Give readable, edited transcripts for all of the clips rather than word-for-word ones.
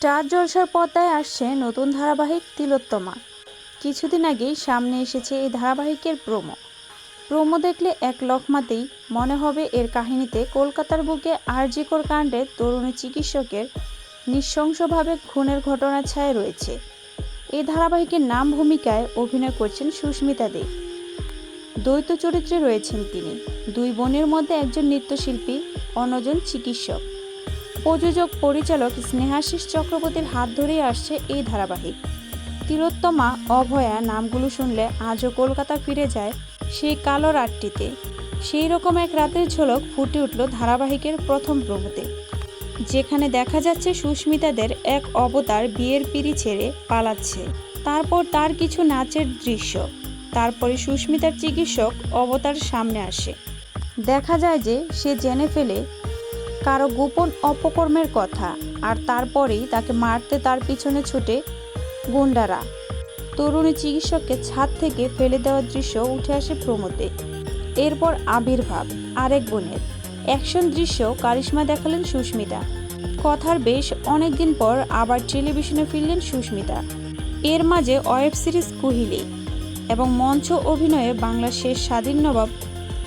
Star জলসার পর্দায় আসছে নতুন ধারাবাহিক তিলোত্তমা। কিছুদিন আগেই সামনে এসেছে এই ধারাবাহিকের প্রোমো দেখলে এক লকমাতেই মনে হবে এর কাহিনীতে কলকাতার বুকে আরজিকর কাণ্ডে তরুণী চিকিৎসকের নৃশংসভাবে খুনের ঘটনা ছায়া রয়েছে। এই ধারাবাহিকের নাম ভূমিকায় অভিনয় করছেন সুস্মিতা দে। দ্বৈত চরিত্রে রয়েছেন তিনি। দুই বোনের মধ্যে একজন নৃত্যশিল্পী, অন্যজন চিকিৎসক। প্রযোজক পরিচালক স্নেহাশিস চক্রবর্তীর হাত ধরেই আসছে এই ধারাবাহিক। তিলোত্তমা, অভয়া নামগুলো শুনলে আজও কলকাতা ফিরে যায় সেই কালো রাতটিতে। সেই রকম এক রাতের ঝলক ফুটে উঠল ধারাবাহিকের প্রথম প্রমোতে, যেখানে দেখা যাচ্ছে সুস্মিতাদের এক অবতার বিয়ের পিঁড়ি ছেড়ে পালাচ্ছে। তারপর তার কিছু নাচের দৃশ্য। তারপরে সুস্মিতার চিকিৎসক অবতার সামনে আসে। দেখা যায় যে সে জেনে ফেলে কারো গোপন অপকর্মের কথা, আর তারপরেই তাকে মারতে তার পিছনে ছুটে গুন্ডারা। তরুণী চিকিৎসককে ছাদ থেকে ফেলে দেওয়ার দৃশ্য উঠে আসে প্রমোতে। এরপর আবির্ভাব আরেক বোনের অ্যাকশন দৃশ্য, কারিশমা দেখালেন সুস্মিতা। কথার বেশ অনেকদিন পর আবার টেলিভিশনে ফিরলেন সুস্মিতা। এর মাঝে ওয়েব সিরিজ কুহিলি এবং মঞ্চ অভিনয়ে বাংলার শেষ স্বাধীন নবাব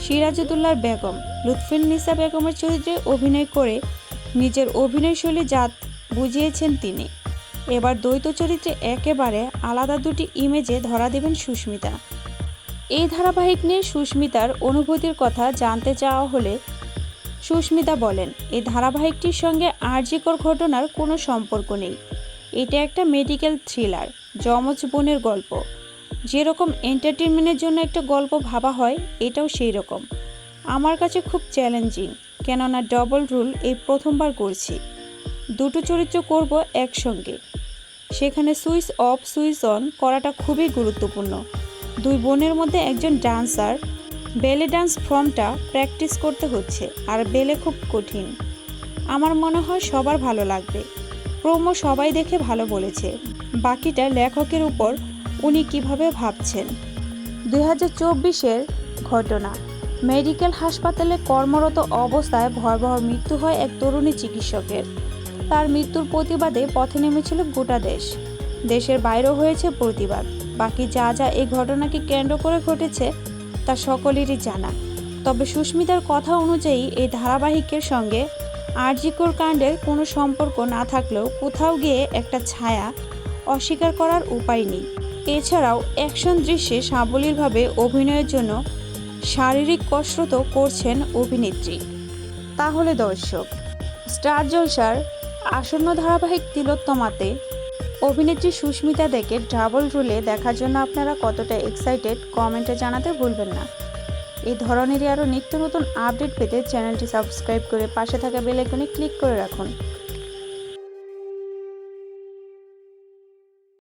সিরাজউদ্দৌলার বেগম লুৎফুন্নিসা বেগমের চরিত্রে অভিনয় করে নিজের অভিনয়শৈলী জাত বুঝিয়েছেন তিনি। এবার দ্বৈত চরিত্রে একেবারে আলাদা দুটি ইমেজে ধরা দেবেন সুস্মিতা। এই ধারাবাহিক নিয়ে সুস্মিতার অনুভূতির কথা জানতে চাওয়া হলে সুস্মিতা বলেন, এই ধারাবাহিকটির সঙ্গে আরজিকর ঘটনার কোনো সম্পর্ক নেই। এটা একটা মেডিকেল থ্রিলার, যমজ বোনের গল্প। যেরকম এন্টারটেনমেন্টের জন্য একটা গল্প ভাবা হয়, এটাও সেই রকম। আমার কাছে খুব চ্যালেঞ্জিং, কেননা ডবল রোল এই প্রথমবার করছি। দুটো চরিত্র করব একসঙ্গে, সেখানে সুইচ অফ সুইচ অন করাটা খুবই গুরুত্বপূর্ণ। দুই বোনের মধ্যে একজন ডান্সার, বেলে ডান্স ফর্মটা প্র্যাকটিস করতে হচ্ছে, আর বেলে খুব কঠিন। আমার মনে হয় সবার ভালো লাগবে। প্রোমো সবাই দেখে ভালো বলেছে, বাকিটা লেখকের উপর উনি কিভাবে ভাবছেন। 2024-এর ঘটনা। মেডিকেল হাসপাতালে কর্মরত অবস্থায় ভয়াবহ মৃত্যু হয় এক তরুণী চিকিৎসকের। তার মৃত্যুর প্রতিবাদে পথে নেমেছিল গোটা দেশ। দেশের বাইরেও হয়েছে প্রতিবাদ। বাকি যা যা এই ঘটনাকে কেন্দ্র করে ঘটেছে তা সকলেরই জানা। তবে সুস্মিতার কথা অনুযায়ী এই ধারাবাহিকের সঙ্গে আরজিকর কাণ্ডের কোনো সম্পর্ক না থাকলেও কোথাও গিয়ে একটা ছায়া অস্বীকার করার উপায় নেই। এছাড়াও অ্যাকশন দৃশ্যে সাবলীলভাবে অভিনয়ের জন্য শারীরিক কসরত করছেন অভিনেত্রী। তাহলে দর্শক, স্টার জলসার আসন্ন ধারাবাহিক তিলোত্তমাতে অভিনেত্রী সুস্মিতা দেকে ডাবল রোলে দেখার জন্য আপনারা কতটা এক্সাইটেড কমেন্টে জানাতে ভুলবেন না। এই ধরনেরই আরও নিত্য নতুন আপডেট পেতে চ্যানেলটি সাবস্ক্রাইব করে পাশে থাকা বেল আইকনে ক্লিক করে রাখুন।